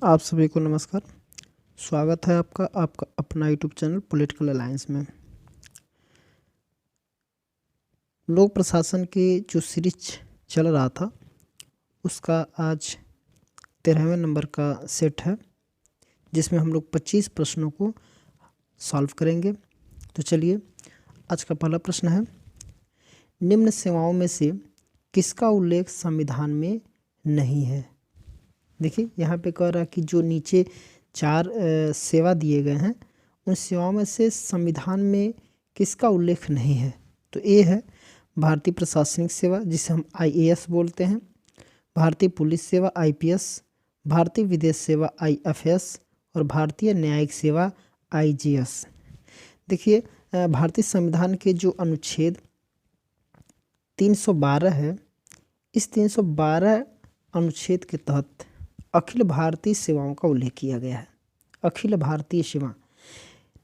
आप सभी को नमस्कार। स्वागत है आपका अपना यूट्यूब चैनल पॉलिटिकल अलायंस में। लोक प्रशासन की जो सीरीज चल रहा था उसका आज 13वें नंबर का सेट है, जिसमें हम लोग 25 प्रश्नों को सॉल्व करेंगे। तो चलिए, आज का पहला प्रश्न है, निम्न सेवाओं में से किसका उल्लेख संविधान में नहीं है। देखिए यहाँ पे कह रहा है कि जो नीचे 4 सेवा दिए गए हैं उन सेवाओं में से संविधान में किसका उल्लेख नहीं है। तो ये है भारतीय प्रशासनिक सेवा, जिसे हम IAS बोलते हैं, भारतीय पुलिस सेवा IPS, भारतीय विदेश सेवा IFS और भारतीय न्यायिक सेवा IGS। देखिए भारतीय संविधान के जो अनुच्छेद 312 है, इस 312 अनुच्छेद के तहत अखिल भारतीय सेवाओं का उल्लेख किया गया है। अखिल भारतीय सेवा,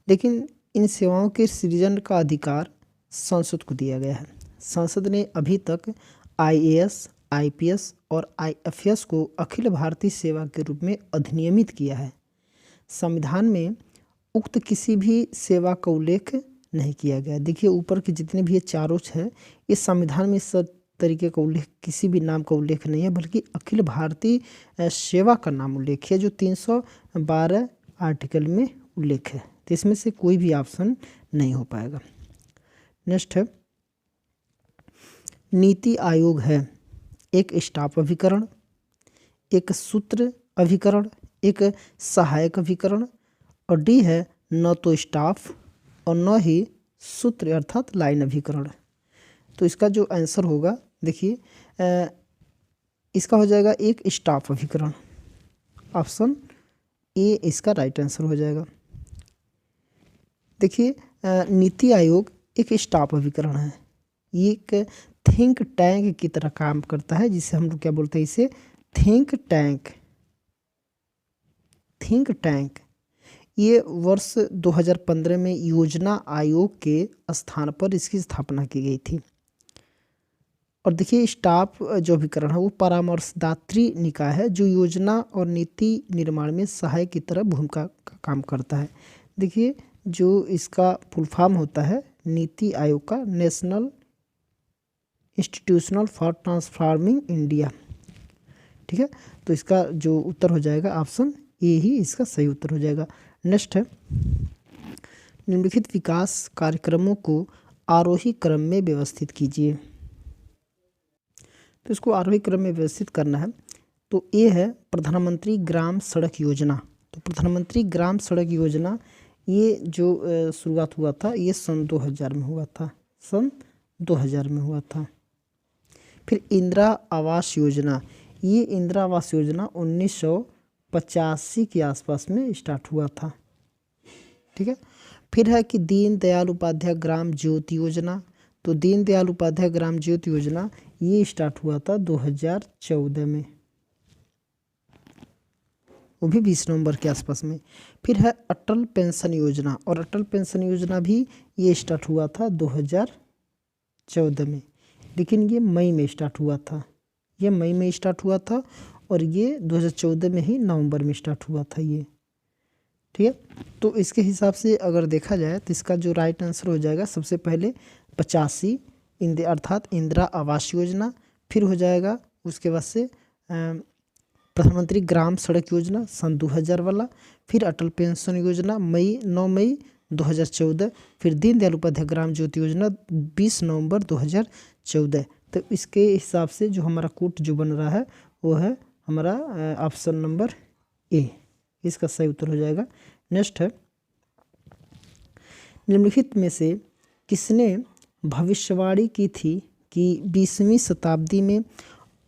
लेकिन इन सेवाओं के सृजन का अधिकार संसद को दिया गया है। संसद ने अभी तक IAS, IPS और IFS को अखिल भारतीय सेवा के रूप में अधिनियमित किया है। संविधान में उक्त किसी भी सेवा का उल्लेख नहीं किया गया। देखिए ऊपर के जितने भी ये चारों हैं, ये संविधान में सब तरीके का उल्लेख, किसी भी नाम का उल्लेख नहीं है, बल्कि अखिल भारतीय सेवा का नाम उल्लेख है, जो 312 आर्टिकल में उल्लेख है। तो इसमें से कोई भी ऑप्शन नहीं हो पाएगा। नेक्स्ट है, नीति आयोग है एक स्टाफ अभिकरण, एक सूत्र अभिकरण, एक सहायक अभिकरण और डी है न तो स्टाफ और न ही सूत्र अर्थात लाइन अभिकरण। तो इसका जो आंसर होगा, देखिए इसका हो जाएगा एक स्टाफ अभिकरण। ऑप्शन ए इसका राइट आंसर हो जाएगा। देखिए नीति आयोग एक स्टाफ अभिकरण है, ये एक थिंक टैंक की तरह काम करता है, जिसे हम लोग क्या बोलते हैं, इसे थिंक टैंक। थिंक टैंक ये वर्ष 2015 में योजना आयोग के स्थान पर इसकी स्थापना की गई थी। और देखिए स्टाफ जो अभिकरण है वो परामर्शदात्री निकाय है, जो योजना और नीति निर्माण में सहायक की तरह भूमिका का काम करता है। देखिए जो इसका फुल फॉर्म होता है नीति आयोग का, national institutional for transforming India. ठीक है, तो इसका जो उत्तर हो जाएगा ऑप्शन ए ही इसका सही उत्तर हो जाएगा। नेक्स्ट है, निम्नलिखित विकास कार्यक्रमों को आरोही क्रम में व्यवस्थित कीजिए। तो इसको आरोही क्रम में व्यवस्थित करना है। तो ये है प्रधानमंत्री ग्राम सड़क योजना। तो प्रधानमंत्री ग्राम सड़क योजना ये जो शुरुआत हुआ था ये सन 2000 में हुआ था, सन 2000 में हुआ था। फिर इंदिरा आवास योजना, ये इंदिरा आवास योजना 1985 के आसपास में स्टार्ट हुआ था। ठीक है, फिर है कि दीनदयाल उपाध्याय ग्राम ज्योति योजना। तो दीनदयाल उपाध्याय ग्राम ज्योति योजना ये स्टार्ट हुआ था 2014 में, वो भी 20 नवंबर के आसपास में। फिर है अटल पेंशन योजना, और अटल पेंशन योजना भी ये स्टार्ट हुआ था 2014 में, लेकिन ये मई में स्टार्ट हुआ था। ये मई में स्टार्ट हुआ था और ये 2014 में ही नवंबर में स्टार्ट हुआ था ये। ठीक है, तो इसके हिसाब से अगर देखा जाए तो इसका जो राइट आंसर हो जाएगा, सबसे पहले 85 अर्थात इंदिरा आवास योजना, फिर हो जाएगा उसके बाद से प्रधानमंत्री ग्राम सड़क योजना सन 2000 वाला, फिर अटल पेंशन योजना 9 मई 2014, फिर दीनदयाल उपाध्याय ग्राम ज्योति योजना 20 नवंबर 2014। तो इसके हिसाब से जो हमारा कोट जो बन रहा है वो है हमारा ऑप्शन नंबर ए, इसका सही उत्तर हो जाएगा। नेक्स्ट है, निम्नलिखित में से किसने भविष्यवाणी की थी कि 20वीं शताब्दी में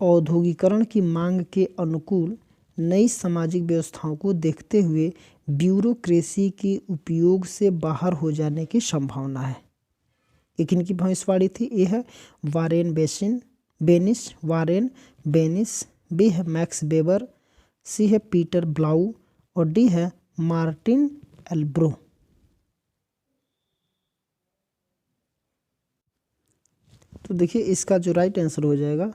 औद्योगिकरण की मांग के अनुकूल नई सामाजिक व्यवस्थाओं को देखते हुए ब्यूरोक्रेसी के उपयोग से बाहर हो जाने की संभावना है। एक इनकी भविष्यवाणी थी, ये है वारेन बेनिस, बी है मैक्स वेबर, सी है पीटर ब्लाउ और डी है मार्टिन एल्ब्रो। तो देखिए इसका जो राइट आंसर हो जाएगा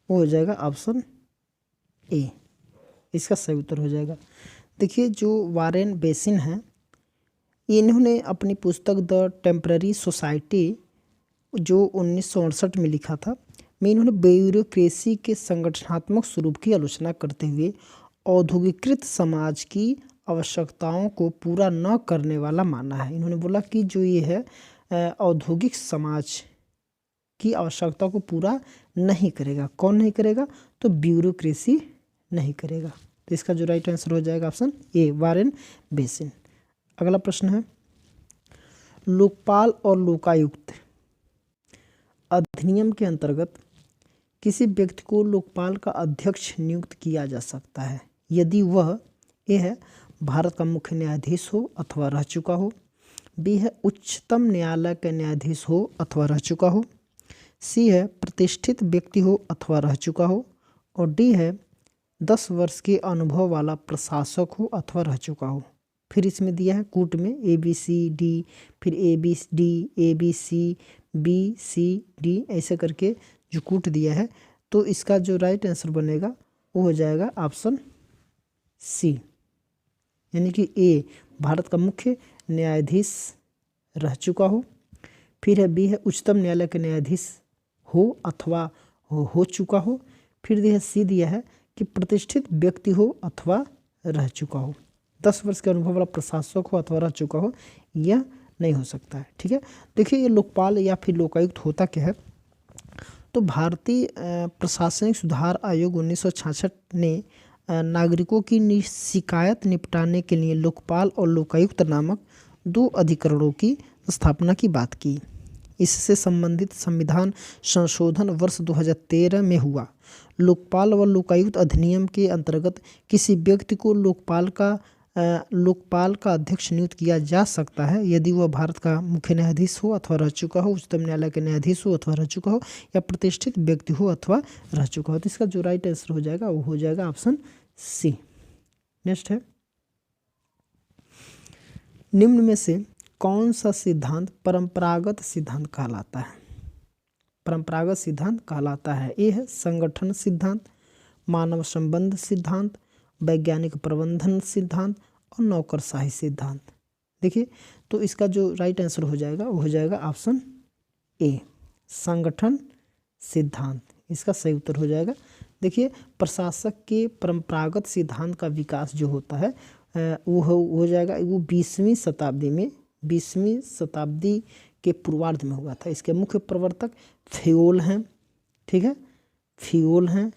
वो हो जाएगा ऑप्शन ए, इसका सही उत्तर हो जाएगा। देखिए जो वारेन बेसिन हैं, इन्होंने अपनी पुस्तक द टेम्पररी सोसाइटी जो 1968 में लिखा था, में इन्होंने ब्यूरोक्रेसी के संगठनात्मक स्वरूप की आलोचना करते हुए औद्योगिकृत समाज की आवश्यकताओं को पूरा न करने वाला माना है। इन्होंने बोला कि जो ये है औद्योगिक समाज की आवश्यकता को पूरा नहीं करेगा। कौन नहीं करेगा? तो ब्यूरोक्रेसी नहीं करेगा। तो इसका जो राइट आंसर हो जाएगा ऑप्शन ए, वारेन बेसिन। अगला प्रश्न है, लोकपाल और लोकायुक्त अधिनियम के अंतर्गत किसी व्यक्ति को लोकपाल का अध्यक्ष नियुक्त किया जा सकता है यदि वह ए है भारत का मुख्य न्यायाधीश हो अथवा रह चुका हो, बी है उच्चतम न्यायालय का न्यायाधीश हो अथवा रह चुका हो, सी है प्रतिष्ठित व्यक्ति हो अथवा रह चुका हो, और डी है 10 वर्ष के अनुभव वाला प्रशासक हो अथवा रह चुका हो। फिर इसमें दिया है कूट में ABCD, फिर ABC, BCD ऐसे करके जो कूट दिया है। तो इसका जो राइट आंसर बनेगा वो हो जाएगा ऑप्शन सी, यानी कि ए भारत का मुख्य न्यायाधीश रह चुका हो, फिर है बी है उच्चतम न्यायालय के न्यायाधीश हो अथवा हो चुका हो, फिर दिया है सी दिया है कि प्रतिष्ठित व्यक्ति हो अथवा रह चुका हो, 10 वर्ष के अनुभव वाला प्रशासक हो अथवा रह चुका हो, यह नहीं हो सकता है। ठीक है, देखिए ये लोकपाल या फिर लोकायुक्त होता क्या है? तो भारतीय प्रशासनिक सुधार आयोग 1966 ने नागरिकों की शिकायत निपटाने के लिए लोकपाल और लोकायुक्त नामक 2 अधिकरणों की स्थापना की बात की। इससे संबंधित संविधान संशोधन वर्ष 2013 में हुआ। लोकपाल व लोकायुक्त अधिनियम के अंतर्गत किसी व्यक्ति को लोकपाल का अध्यक्ष नियुक्त किया जा सकता है यदि वह भारत का मुख्य न्यायाधीश हो अथवा रह चुका हो, उच्चतम न्यायालय के न्यायाधीश हो अथवा रह चुका हो, या प्रतिष्ठित व्यक्ति हो अथवा रह चुका हो। तो इसका जो राइट आंसर हो जाएगा वो हो जाएगा ऑप्शन सी। नेक्स्ट है, निम्न में से कौन सा सिद्धांत परंपरागत सिद्धांत कहलाता है? परंपरागत सिद्धांत कहलाता है ए है संगठन सिद्धांत, मानव संबंध सिद्धांत, वैज्ञानिक प्रबंधन सिद्धांत और नौकरशाही सिद्धांत। देखिए तो इसका जो राइट आंसर हो जाएगा वो हो जाएगा ऑप्शन ए संगठन सिद्धांत। इसका सही उत्तर हो जाएगा। देखिए प्रशासक के परंपरागत सिद्धांत का विकास जो होता है वो हो जाएगा वो 20वीं शताब्दी के पूर्वार्ध में हुआ था। इसके मुख्य प्रवर्तक फ्योल हैं, ठीक है, फ्योल हैं,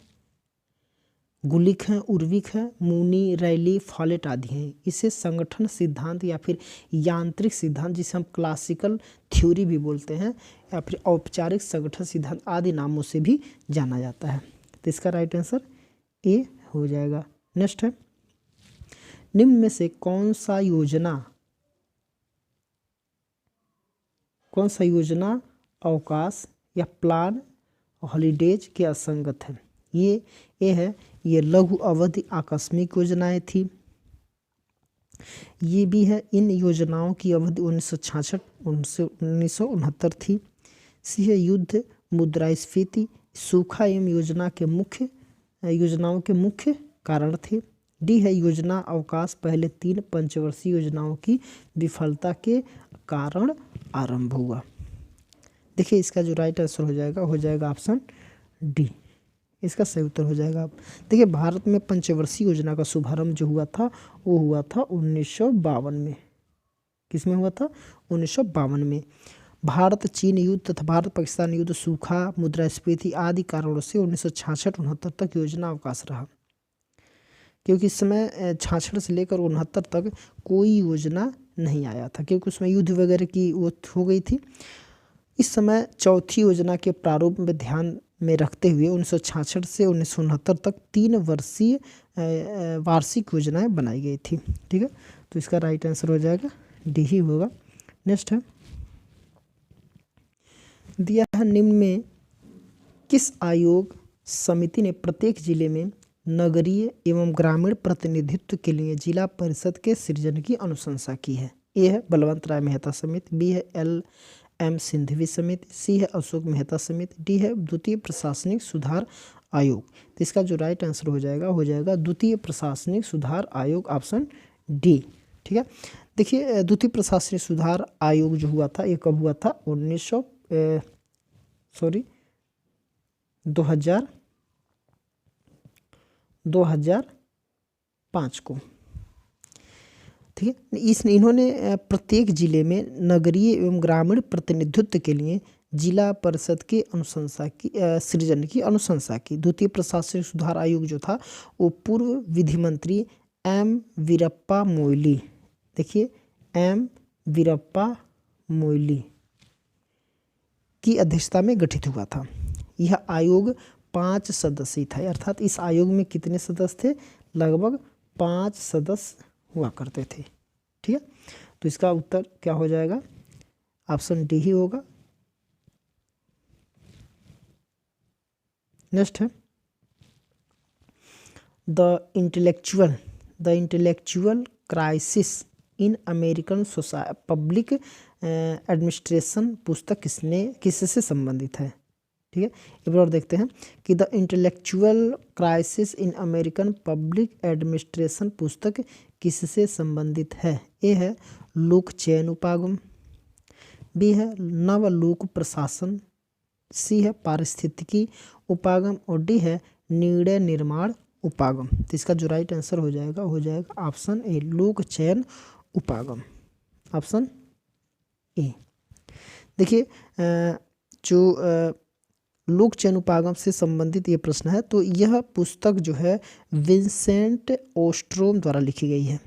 गुलिक हैं, उर्विक हैं, मूनी, रैली, फॉलेट आदि हैं। इसे संगठन सिद्धांत या फिर यांत्रिक सिद्धांत जिसे हम क्लासिकल थ्योरी भी बोलते हैं या फिर औपचारिक संगठन सिद्धांत आदि नामों से भी जाना जाता है। तो इसका राइट आंसर ए हो जाएगा। नेक्स्ट है, निम्न में से कौन सा योजना अवकाश या प्लान हॉलीडेज के असंगत है? ये है ये लघु अवधि आकस्मिक योजनाएं थी। ये भी है इन योजनाओं की अवधि 1966-1969 थी। सी है युद्ध, मुद्रास्फीति, सूखा एवं योजनाओं के मुख्य कारण थे। डी है योजना अवकाश पहले 3 पंचवर्षीय योजनाओं की विफलता के कारण आरंभ हुआ। देखिए इसका जो राइट आंसर हो जाएगा ऑप्शन डी। इसका सही उत्तर हो जाएगा। देखिए भारत में पंचवर्षीय योजना का शुभारंभ जो हुआ था वो हुआ था 1952 में। किसमें हुआ था? 1952 में। भारत चीन युद्ध तथा भारत पाकिस्तान युद्ध, सूखा, मुद्रास्फीति आदि कारणों से 1966-69 तक योजना अवकाश रहा, क्योंकि इस समय 66 से लेकर 69 तक कोई योजना नहीं आया था, क्योंकि उसमें युद्ध वगैरह की वो हो गई थी। इस समय चौथी योजना के प्रारूप में ध्यान में रखते हुए 1966 से 1969 तक 3 वर्षीय वार्षिक योजनाएं बनाई गई थी। ठीक है, तो इसका राइट आंसर हो जाएगा डी ही होगा। नेक्स्ट है, दिया है निम्न में किस आयोग समिति ने प्रत्येक जिले में नगरीय एवं ग्रामीण प्रतिनिधित्व के लिए जिला परिषद के सृजन की अनुशंसा की है? ए है बलवंत राय मेहता समिति, बी है एम सिंघवी समिति, सी है अशोक मेहता समिति, डी है द्वितीय प्रशासनिक सुधार आयोग। तो इसका जो राइट आंसर हो जाएगा द्वितीय प्रशासनिक सुधार आयोग, ऑप्शन डी। ठीक है, देखिए द्वितीय प्रशासनिक सुधार आयोग जो हुआ था ये कब हुआ था? 2005 को। ठीक है, इन्होंने प्रत्येक जिले में नगरीय एवं ग्रामीण प्रतिनिधित्व के लिए जिला परिषद के अनुशंसा की सृजन की अनुशंसा की। द्वितीय प्रशासनिक सुधार आयोग जो था वो पूर्व विधि मंत्री एम वीरप्पा मोइली, देखिए एम वीरप्पा मोइली की अध्यक्षता में गठित हुआ था। यह आयोग 5 सदस्यीय था, अर्थात इस आयोग में कितने सदस्य थे? लगभग 5 सदस्य हुआ करते थे। ठीक है, तो इसका उत्तर क्या हो जाएगा? ऑप्शन डी ही होगा। नेक्स्ट है the intellectual crisis in American public administration पुस्तक किससे संबंधित है? ठीक है, एक बार और देखते हैं कि the intellectual crisis in American public administration पुस्तक किससे संबंधित है? ए है लोक चयन उपागम, बी है नव लोक प्रशासन, सी है पारिस्थितिकी उपागम और डी है निर्णय निर्माण उपागम। तो इसका जो राइट आंसर हो जाएगा ऑप्शन ए लोक चयन उपागम, ऑप्शन ए। देखिए जो लोक चयन उपागम से संबंधित ये प्रश्न है, तो यह पुस्तक जो है विंसेंट ओस्ट्रोम द्वारा लिखी गई है,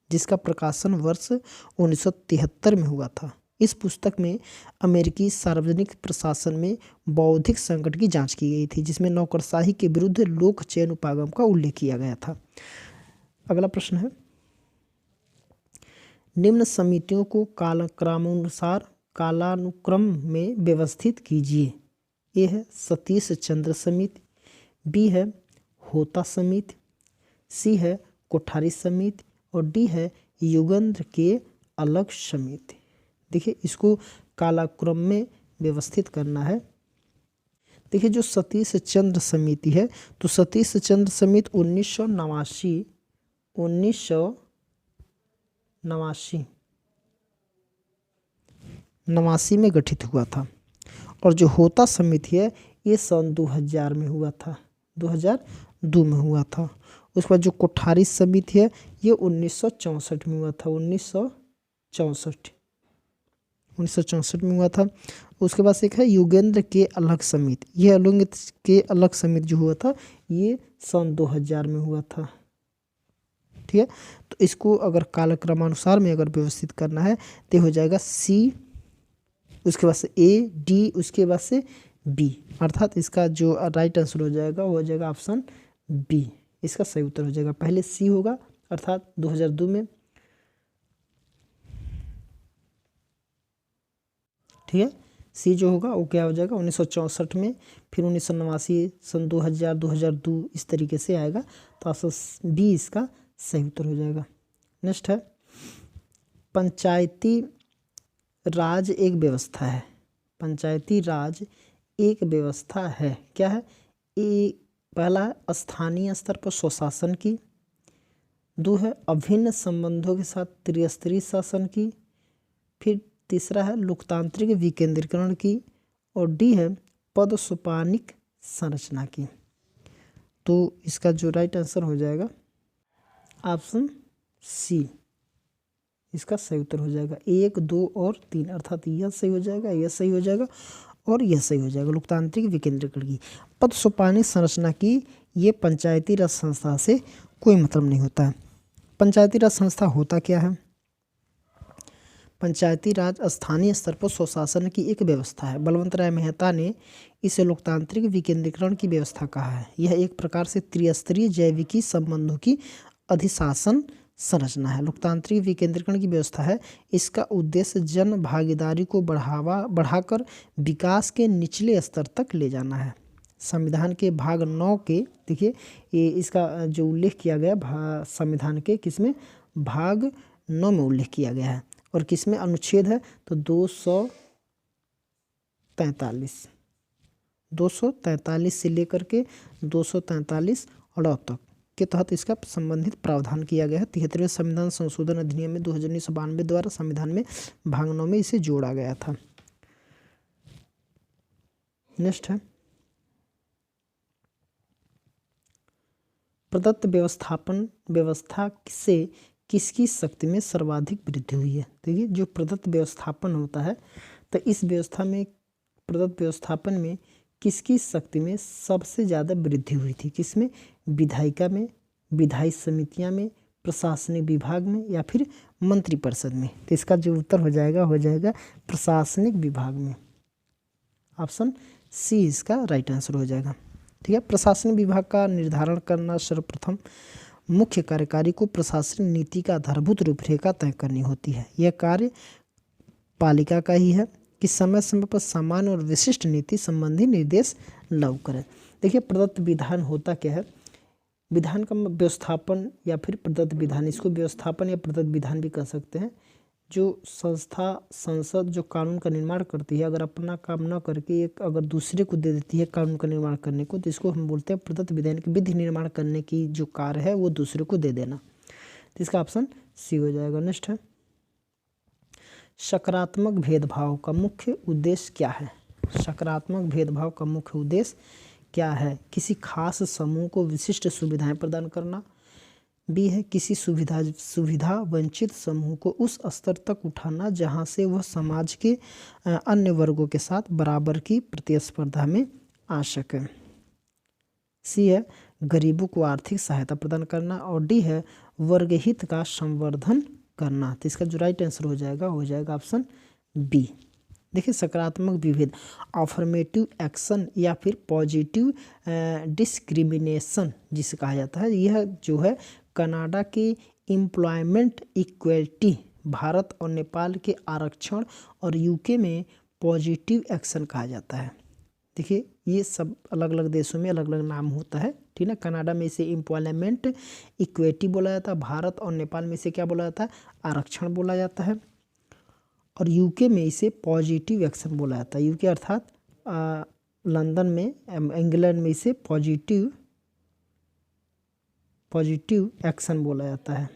जिसका प्रकाशन वर्ष 1973 में हुआ था। इस पुस्तक में अमेरिकी सार्वजनिक प्रशासन में बौद्धिक संकट की जांच की गई थी, जिसमें नौकरशाही के विरुद्ध लोक चयन उपागम का उल्लेख किया गया था। अगला प्रश्न है निम्न समितियों को कालानुक्रम में व्यवस्थित कीजिए। ए है सतीश चंद्र समिति, बी है होता समिति, सी है कोठारी समिति और डी है युगंधर के अलग समिति। देखिए इसको कालाक्रम में व्यवस्थित करना है। देखिए जो सतीश चंद्र समिति है, तो सतीश चंद्र समिति 1989 में गठित हुआ था, और जो होता समिति है ये सन 2000 में हुआ था, 2002 में हुआ था। उसके बाद जो कोठारी समिति है ये 1964 में हुआ था, 1964 में हुआ था। उसके बाद एक है युगेंद्र के अलग समिति, ये युगेंद्र के अलग समिति जो हुआ था ये सन 2000 में हुआ था। ठीक है, तो इसको अगर कालक्रमानुसार में अगर व्यवस्थित करना है तो हो जाएगा सी, उसके बाद से ए, डी, उसके बाद से बी, अर्थात इसका जो राइट आंसर हो जाएगा वो हो जाएगा ऑप्शन बी। इसका सही उत्तर हो जाएगा, पहले सी होगा अर्थात 2002 में। ठीक है, सी जो होगा वो क्या हो जाएगा 1964 में, फिर 1989, सन 2000, 2002 इस तरीके से आएगा, तो ऑप्शन बी इसका सही उत्तर हो जाएगा। नेक्स्ट है पंचायती राज एक व्यवस्था है। पंचायती राज एक व्यवस्था है, क्या है? पहला स्थानीय स्तर पर स्वशासन की, दो है अभिन्न संबंधों के साथ त्रिस्तरीय शासन की, फिर तीसरा है लोकतांत्रिक विकेंद्रीकरण की और डी है पद सोपानिक संरचना की। तो इसका जो राइट आंसर हो जाएगा ऑप्शन सी, इसका सही उत्तर हो जाएगा 1, 2 और 3, अर्थात यह सही हो जाएगा, यह सही हो जाएगा और यह सही हो जाएगा। लोकतांत्रिक विकेंद्रीकरण की, पद सोपानिक संरचना की, ये पंचायती राज संस्था से कोई मतलब नहीं होता है। पंचायती राज संस्था होता क्या है? पंचायती राज स्थानीय स्तर पर स्वशासन की एक व्यवस्था है। बलवंत राय मेहता ने इसे लोकतांत्रिक विकेंद्रीकरण की व्यवस्था कहा है। यह एक प्रकार से त्रिस्तरीय जैविकी संबंधों की अधिशासन संरचना है। लोकतांत्रिक विकेंद्रीकरण की व्यवस्था है। इसका उद्देश्य जन भागीदारी को बढ़ाकर विकास के निचले स्तर तक ले जाना है। संविधान के भाग 9 के, देखिए ये इसका जो उल्लेख किया गया संविधान के किसमें, भाग 9 में उल्लेख किया गया है, और किसमें अनुच्छेद है तो 243 243 से लेकर के 243 अ तक के तहत इसका संबंधित प्रावधान किया गया है। 73वें संविधान संशोधन अधिनियम में 1992 द्वारा संविधान में भाग 9 में इसे जोड़ा गया था। नेक्स्ट है प्रदत्त व्यवस्था से किसकी शक्ति में सर्वाधिक वृद्धि हुई है। देखिए जो प्रदत्त व्यवस्थापन होता है तो इस व्यवस्था में प्रदत्त व्यवस्थापन में किसकी शक्ति में सबसे ज़्यादा वृद्धि हुई थी। किसमें? विधायिका में, विधायी समितियां में, प्रशासनिक विभाग में या फिर मंत्रिपरिषद में। तो इसका जो उत्तर हो जाएगा प्रशासनिक विभाग में। ऑप्शन सी इसका राइट आंसर हो जाएगा। ठीक है। प्रशासनिक विभाग का निर्धारण करना सर्वप्रथम मुख्य कार्यकारी को प्रशासनिक नीति का आधारभूत रूपरेखा तय करनी होती है। यह कार्य पालिका का ही है कि समय समय पर सामान्य और विशिष्ट नीति संबंधी निर्देश लागू करें। देखिए प्रदत्त विधान होता क्या है, विधान का व्यवस्थापन या फिर प्रदत्त विधान, इसको व्यवस्थापन या प्रदत्त विधान भी कह सकते हैं। जो संस्था संसद जो कानून का निर्माण करती है, अगर अपना काम न करके एक अगर दूसरे को दे देती है कानून का निर्माण करने को, तो इसको हम बोलते हैं प्रदत्त विधान। की विधि निर्माण करने की जो कार्य है वो दूसरे को दे देना। तो इसका ऑप्शन सी हो जाएगा। नेक्स्ट है सकारात्मक भेदभाव का मुख्य उद्देश्य क्या है। सकारात्मक भेदभाव का मुख्य उद्देश्य क्या है? किसी खास समूह को विशिष्ट सुविधाएं प्रदान करना। बी है किसी सुविधा वंचित समूह को उस स्तर तक उठाना जहां से वह समाज के अन्य वर्गों के साथ बराबर की प्रतिस्पर्धा में आ सके। सी है गरीबों को आर्थिक सहायता प्रदान करना। और डी है वर्ग हित का संवर्धन करना। तो इसका जो राइट आंसर हो जाएगा ऑप्शन बी। देखिए सकारात्मक विभेद अफर्मेटिव एक्शन या फिर पॉजिटिव डिस्क्रिमिनेशन जिसे कहा जाता है, यह जो है कनाडा के एम्प्लॉयमेंट इक्वलिटी, भारत और नेपाल के आरक्षण और यूके में पॉजिटिव एक्शन कहा जाता है। देखिए ये सब अलग अलग देशों में अलग अलग नाम होता है। ठीक है। कनाडा में इसे एम्प्लॉयमेंट इक्विटी बोला जाता है, भारत और नेपाल में इसे क्या बोला जाता है? आरक्षण बोला जाता है। और यूके में इसे पॉजिटिव एक्शन बोला जाता है। यूके अर्थात लंदन में, इंग्लैंड में इसे पॉजिटिव एक्शन बोला जाता है।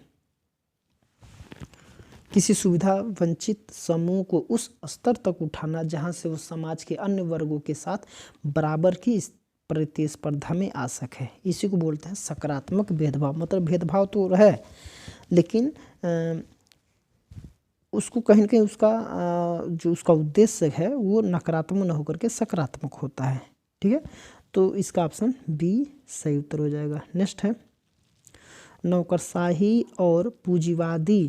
किसी सुविधा वंचित समूह को उस स्तर तक उठाना जहां से वो समाज के अन्य वर्गों के साथ बराबर की प्रतिस्पर्धा में आ सके, इसी को बोलते हैं सकारात्मक भेदभाव। मतलब भेदभाव तो है लेकिन उसको कहीं ना कहीं उसका जो उसका उद्देश्य है वो नकारात्मक न होकर के सकारात्मक होता है। ठीक है। तो इसका ऑप्शन बी सही उत्तर हो जाएगा। नेक्स्ट है नौकरशाही और पूंजीवादी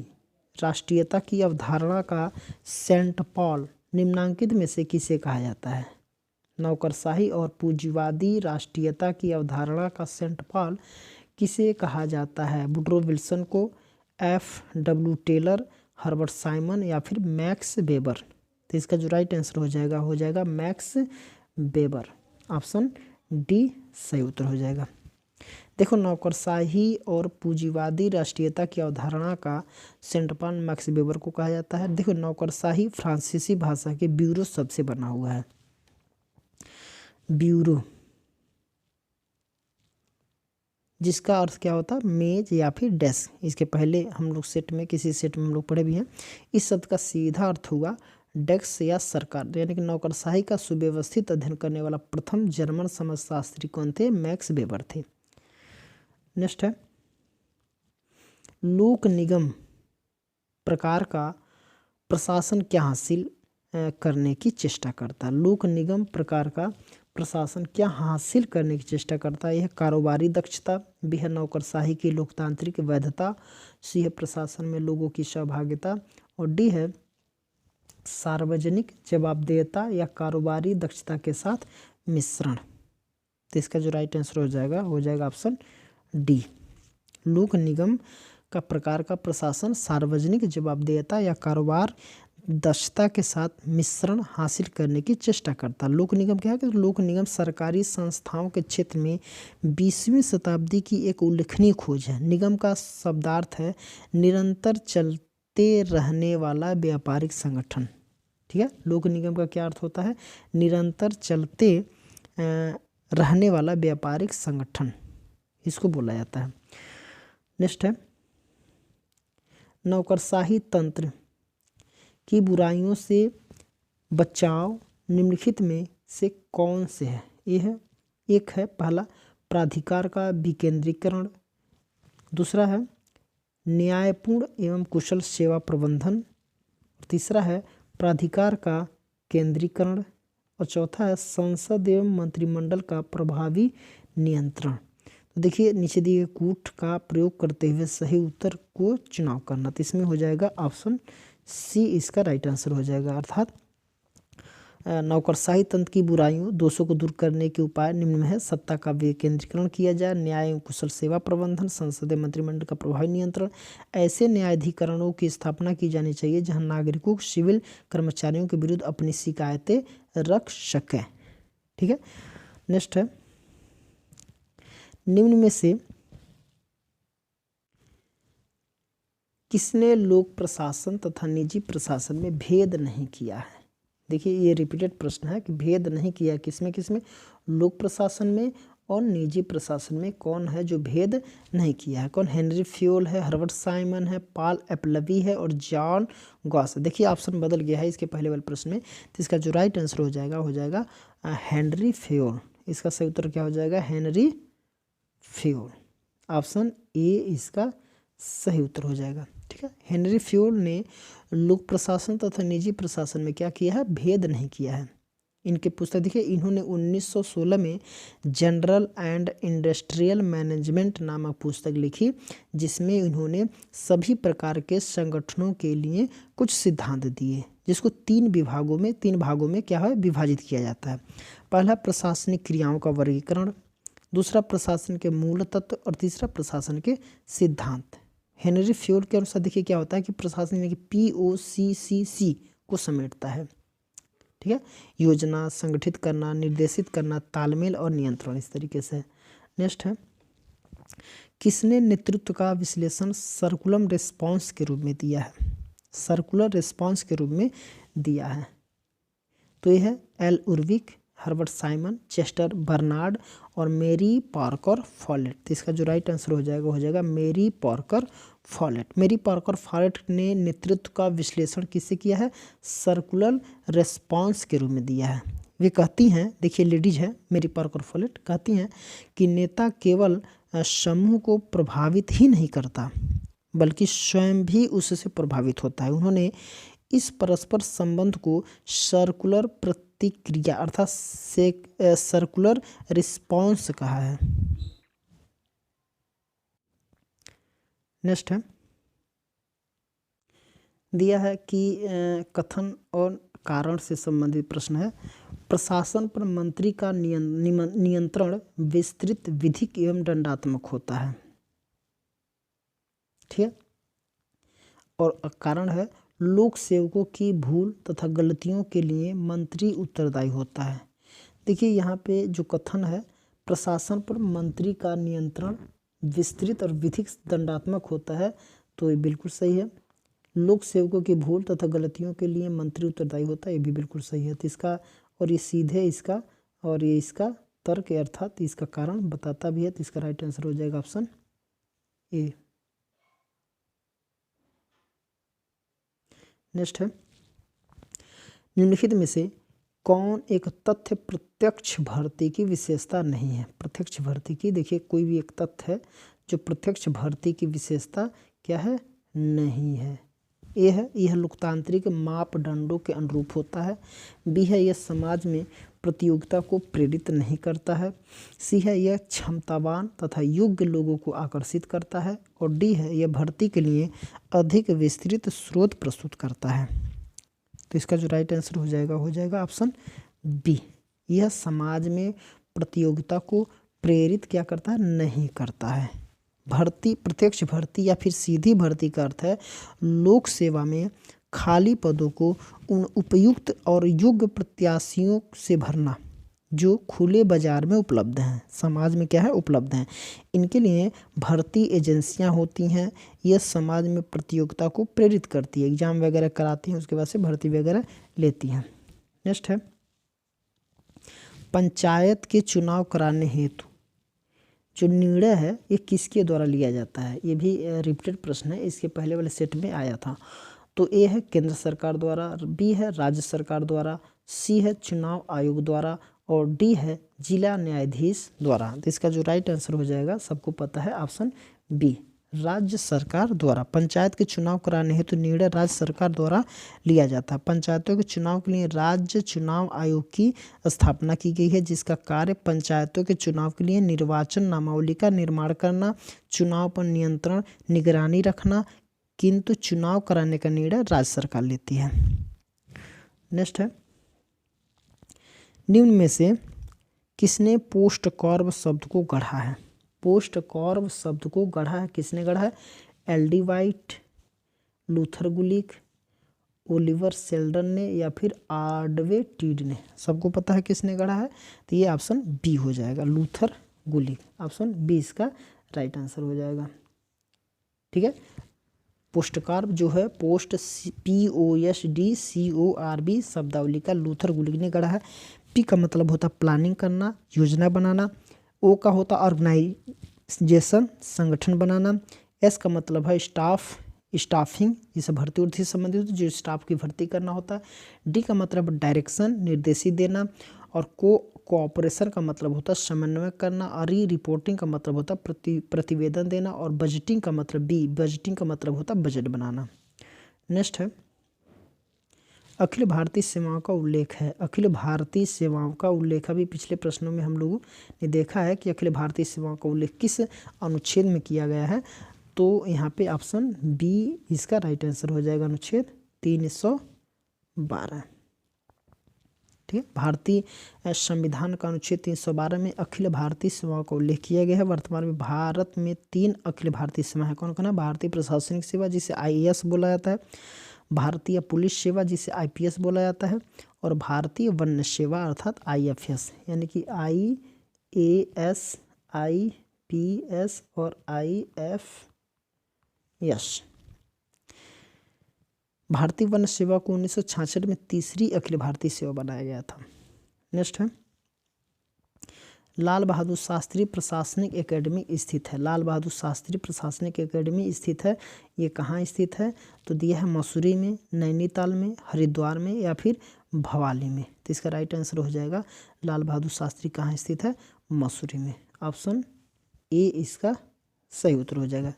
राष्ट्रीयता की अवधारणा का सेंट पॉल निम्नांकित में से किसे कहा जाता है। नौकरशाही और पूंजीवादी राष्ट्रीयता की अवधारणा का सेंट पॉल किसे कहा जाता है? वुडरो विल्सन को, F.W. टेलर, हर्बर्ट साइमन या फिर मैक्स वेबर। तो इसका जो राइट आंसर हो जाएगा मैक्स वेबर। ऑप्शन डी सही उत्तर हो जाएगा। देखो नौकरशाही और पूंजीवादी राष्ट्रीयता की अवधारणा का सेंट पॉल मैक्स वेबर को कहा जाता है। देखो नौकरशाही फ्रांसीसी भाषा के ब्यूरो शब्द से बना हुआ है। ब्यूरो जिसका अर्थ क्या होता है? मेज या फिर डेस्क। इसके पहले हम लोग किसी सेट में हम लोग पढ़े भी हैं। इस शब्द का सीधा अर्थ हुआ डेस्क या सरकार। यानी कि नौकरशाही का सुव्यवस्थित अध्ययन करने वाला प्रथम जर्मन समाजशास्त्री कौन थे? मैक्स वेबर थे। नेक्स्ट है लोक निगम प्रकार का प्रशासन क्या हासिल करने की चेष्टा करता है? लोक निगम प्रकार का प्रशासन क्या हासिल करने की चेष्टा करता है? यह कारोबारी दक्षता, बी है नौकरशाही की लोकतांत्रिक वैधता, सी है प्रशासन में लोगों की सहभागिता और डी है सार्वजनिक जवाबदेहिता या कारोबारी दक्षता के साथ मिश्रण। तो इसका जो राइट आंसर हो जाएगा ऑप्शन डी। लोक निगम का प्रकार का प्रशासन सार्वजनिक जवाबदेहिता या कारोबार दक्षता के साथ मिश्रण हासिल करने की चेष्टा करता है। लोक निगम क्या है? कि लोक निगम सरकारी संस्थाओं के क्षेत्र में 20वीं शताब्दी की एक उल्लेखनीय खोज है। निगम का शब्दार्थ है निरंतर चलते रहने वाला व्यापारिक संगठन। ठीक है, लोक निगम का क्या अर्थ होता है? निरंतर चलते रहने वाला व्यापारिक संगठन, इसको बोला जाता है। नेक्स्ट है नौकरशाही तंत्र की बुराइयों से बचाव निम्नलिखित में से कौन से है? ये है, एक है पहला प्राधिकार का विकेंद्रीकरण, दूसरा है न्यायपूर्ण एवं कुशल सेवा प्रबंधन, तीसरा है प्राधिकार का केंद्रीकरण और चौथा है संसद एवं मंत्रिमंडल का प्रभावी नियंत्रण। तो देखिए नीचे दिए कूट का प्रयोग करते हुए सही उत्तर को चुनाव करना, तो इसमें हो जाएगा ऑप्शन सी इसका राइट आंसर हो जाएगा। अर्थात नौकरशाही तंत्र की बुराइयों दोषों को दूर करने के उपाय निम्न में है। सत्ता का विकेंद्रीकरण किया जाए, न्याय एवं कुशल सेवा प्रबंधन, संसदीय मंत्रिमंडल का प्रभावी नियंत्रण। ऐसे न्यायाधिकरणों की स्थापना की जानी चाहिए जहां नागरिकों सिविल कर्मचारियों के विरुद्ध अपनी शिकायतें रख सकें। ठीक है, नेक्स्ट है निम्न में से किसने लोक प्रशासन तथा निजी प्रशासन में भेद नहीं किया है? देखिए ये रिपीटेड प्रश्न है कि भेद नहीं किया किसमें किसमें? लोक प्रशासन में और निजी प्रशासन में कौन है जो भेद नहीं किया है? कौन? हेनरी फ्योल है, हर्बर्ट साइमन है, पॉल एपलबी है और जॉन गॉस। देखिए ऑप्शन बदल गया है इसके पहले वाले प्रश्न में, तो इसका जो राइट आंसर हो जाएगा हेनरी फ्योल। इसका सही उत्तर क्या हो जाएगा? Henry Fayol. ऑप्शन ए इसका सही उत्तर हो जाएगा। ठीक है, हेनरी फ्योल ने लोक प्रशासन तथा निजी प्रशासन में क्या किया है? भेद नहीं किया है। इनके पुस्तक देखिए, इन्होंने 1916 में जनरल एंड इंडस्ट्रियल मैनेजमेंट नामक पुस्तक लिखी, जिसमें इन्होंने सभी प्रकार के संगठनों के लिए कुछ सिद्धांत दिए, जिसको तीन भागों में क्या है? विभाजित किया जाता है। पहला प्रशासनिक क्रियाओं का वर्गीकरण, दूसरा प्रशासन के मूल तत्व और तीसरा प्रशासन के सिद्धांत। हेनरी फ्योल के अनुसार देखिए क्या होता है कि प्रशासन में POCCC को समेटता है। ठीक है, योजना, संगठित करना, निर्देशित करना, तालमेल और नियंत्रण, इस तरीके से। नेक्स्ट है किसने नेतृत्व का विश्लेषण सर्कुलर रिस्पांस के रूप में दिया है? सर्कुलर रिस्पांस के रूप में दिया है, तो यह है L Urwick, Herbert Simon, Chester Barnard और मेरी पार्कर फॉलेट। तो इसका जो राइट आंसर हो जाएगा मेरी पार्कर फॉलेट। मेरी पार्कर फॉलेट ने नेतृत्व का विश्लेषण किससे किया है? सर्कुलर रेस्पॉन्स के रूप में दिया है। वे कहती हैं, देखिए लेडीज है मेरी पार्कर फॉलेट, कहती हैं कि नेता केवल समूह को प्रभावित ही नहीं करता बल्कि स्वयं भी उससे प्रभावित होता है। उन्होंने इस परस्पर संबंध को सर्कुलर प्रतिक्रिया अर्थात सर्कुलर रिस्पॉन्स कहा है। नेक्स्ट है दिया है कि कथन और कारण से संबंधित प्रश्न है। प्रशासन पर मंत्री का नियंत्रण विस्तृत, विधिक एवं दंडात्मक होता है। ठीक है, और कारण है लोक सेवकों की भूल तथा गलतियों के लिए मंत्री उत्तरदायी होता है। देखिए यहाँ पे जो कथन है प्रशासन पर मंत्री का नियंत्रण विस्तृत और विधिक दंडात्मक होता है, तो ये बिल्कुल सही है। लोक सेवकों की भूल तथा गलतियों के लिए मंत्री उत्तरदायी होता है, ये भी बिल्कुल सही है। तो इसका और ये सीधे इसका और ये इसका तर्क अर्थात इसका कारण बताता भी है, तो इसका राइट आंसर हो जाएगा ऑप्शन ए। नेक्स्ट है निम्नलिखित में से कौन एक तथ्य प्रत्यक्ष भर्ती की विशेषता नहीं है? प्रत्यक्ष भर्ती की देखिए कोई भी एक तथ्य है जो प्रत्यक्ष भर्ती की विशेषता क्या है? नहीं है। ए है यह लोकतांत्रिक मापदंडों के अनुरूप होता है। बी है यह समाज में प्रतियोगिता को प्रेरित नहीं करता है। सी है यह क्षमतावान तथा योग्य लोगों को आकर्षित करता है। और डी है यह भर्ती के लिए अधिक विस्तृत स्रोत प्रस्तुत करता है। तो इसका जो राइट आंसर हो जाएगा ऑप्शन बी। यह समाज में प्रतियोगिता को प्रेरित क्या करता है? नहीं करता है। भर्ती, प्रत्यक्ष भर्ती या फिर सीधी भर्ती का अर्थ है लोक सेवा में खाली पदों को उन उपयुक्त और योग्य प्रत्याशियों से भरना जो खुले बाजार में उपलब्ध हैं, समाज में क्या है उपलब्ध हैं। इनके लिए भर्ती एजेंसियां होती हैं, यह समाज में प्रतियोगिता को प्रेरित करती है, एग्जाम वगैरह कराती हैं, उसके बाद से भर्ती वगैरह लेती हैं। नेक्स्ट है पंचायत के चुनाव कराने हेतु जो निर्णय है ये किसके द्वारा लिया जाता है। ये भी रिपीटेड प्रश्न है, इसके पहले वाले सेट में आया था। तो ए है केंद्र सरकार द्वारा, बी है राज्य सरकार द्वारा, सी है चुनाव आयोग द्वारा और डी है जिला न्यायाधीश द्वारा। तो इसका जो राइट आंसर हो जाएगा सबको पता है ऑप्शन बी, राज्य सरकार द्वारा। पंचायत के चुनाव कराने हेतु निर्णय राज्य सरकार द्वारा लिया जाता है। पंचायतों के चुनाव के लिए राज्य चुनाव आयोग की स्थापना की गई है, जिसका कार्य पंचायतों के चुनाव के लिए निर्वाचन नामावली का निर्माण करना, चुनाव पर नियंत्रण निगरानी रखना, किंतु चुनाव कराने का निर्णय राज्य सरकार लेती है। नेक्स्ट है निम्न में से किसने पोस्ट कॉर्ब शब्द को गढ़ा है। पोस्ट कॉर्ब शब्द को गढ़ा है, किसने गढ़ा है। एल.डी. वाइट, लूथर गुलिक, ओलिवर सेल्डन ने या फिर आर्डवे टीड ने। सबको पता है किसने गढ़ा है, तो ये ऑप्शन बी हो जाएगा, लूथर गुलिक। ऑप्शन बी इसका राइट आंसर हो जाएगा। ठीक है, पोस्ट कॉर्ब जो है पोस्ट POSTCORB शब्दावली का लूथर गुलिक ने गढ़ा है। पी का मतलब होता प्लानिंग करना, योजना बनाना। ओ का होता ऑर्गेनाइजेशन, संगठन बनाना। एस का मतलब है स्टाफिंग, जिसे भर्ती उर्ती से संबंधित जो स्टाफ की भर्ती करना होता है। डी का मतलब डायरेक्शन, निर्देशित देना। और कोऑपरेशन का मतलब होता है समन्वय करना। और रिपोर्टिंग का मतलब होता है प्रतिवेदन देना। और बजटिंग का मतलब बजटिंग का मतलब होता है बजट बनाना। नेक्स्ट है अखिल भारतीय सेवाओं का उल्लेख है। अखिल भारतीय सेवाओं का उल्लेख अभी पिछले प्रश्नों में हम लोगों ने देखा है कि अखिल भारतीय सेवाओं का उल्लेख किस अनुच्छेद में किया गया है। तो यहाँ पे ऑप्शन बी इसका राइट आंसर हो जाएगा, अनुच्छेद 312। ठीक है, भारतीय संविधान का अनुच्छेद 312 में अखिल भारतीय सेवाओं का उल्लेख किया गया है। वर्तमान में भारत में 3 अखिल भारतीय सेवा है। कौन कौन है। भारतीय प्रशासनिक सेवा जिसे IAS बोला जाता है, भारतीय पुलिस सेवा जिसे IPS बोला जाता है, और भारतीय वन सेवा अर्थात IFS, यानी कि IAS, IPS और IFS। भारतीय वन सेवा को 1966 में तीसरी अखिल भारतीय सेवा बनाया गया था। नेक्स्ट है लाल बहादुर शास्त्री प्रशासनिक एकेडमी स्थित है। लाल बहादुर शास्त्री प्रशासनिक एकेडमी स्थित है, ये कहाँ स्थित है। तो दिया है मसूरी में, नैनीताल में, हरिद्वार में या फिर भवाली में। तो इसका राइट आंसर हो जाएगा लाल बहादुर शास्त्री कहाँ स्थित है, मसूरी में। ऑप्शन ए इसका सही उत्तर हो जाएगा।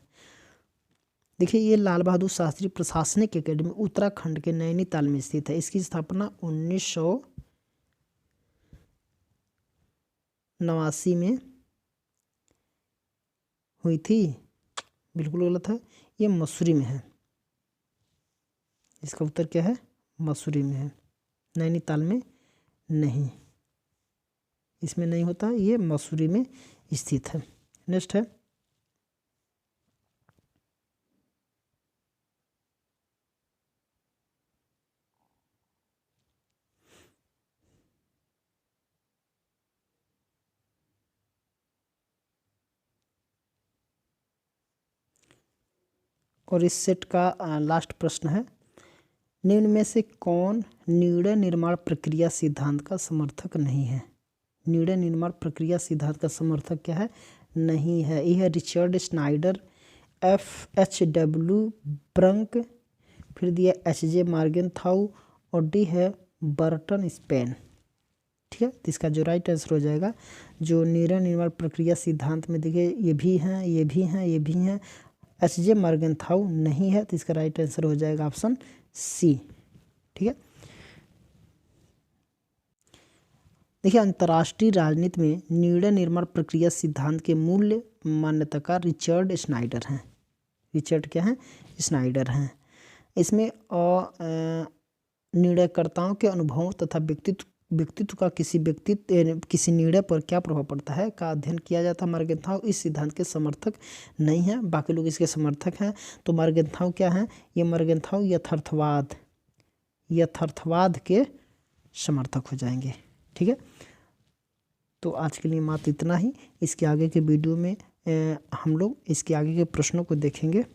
देखिए ये लाल बहादुर शास्त्री प्रशासनिक एकेडमी उत्तराखंड के नैनीताल में स्थित है। इसकी स्थापना 1989 में हुई थी। बिल्कुल गलत है, ये मसूरी में है। इसका उत्तर क्या है, मसूरी में है, नैनीताल में नहीं, इसमें नहीं होता, ये मसूरी में स्थित है। नेक्स्ट है और इस सेट का लास्ट प्रश्न है निम्न में से कौन निर्णय निर्माण प्रक्रिया सिद्धांत का समर्थक नहीं है। निर्णय निर्माण प्रक्रिया सिद्धांत का समर्थक क्या है, नहीं है। ये है रिचर्ड स्नाइडर, FHW ब्रंक, फिर दिया HJ मॉर्गनथाउ और डी है बर्टन स्पेन। ठीक है, तो इसका जो राइट आंसर हो जाएगा जो निर्णय निर्माण प्रक्रिया सिद्धांत में देखिए ये भी हैं, ये भी हैं, ये भी हैं, HJ मॉर्गनथाउ नहीं है। तो इसका राइट आंसर हो जाएगा ऑप्शन सी। ठीक है, देखिए अंतर्राष्ट्रीय राजनीति में निर्णय निर्माण प्रक्रिया सिद्धांत के मूल्य मान्यताकार रिचर्ड स्नाइडर हैं। रिचर्ड क्या है, स्नाइडर हैं। इसमें निर्णयकर्ताओं के अनुभवों तथा व्यक्तित्व का किसी निर्णय पर क्या प्रभाव पड़ता है का अध्ययन किया जाता है। मॉर्गनथाउ इस सिद्धांत के समर्थक नहीं है, बाकी लोग इसके समर्थक हैं। तो मॉर्गनथाउ क्या है, ये मॉर्गनथाउ यथार्थवाद के समर्थक हो जाएंगे। ठीक है, तो आज के लिए मात्र इतना ही। इसके आगे के वीडियो में हम लोग इसके आगे के प्रश्नों को देखेंगे।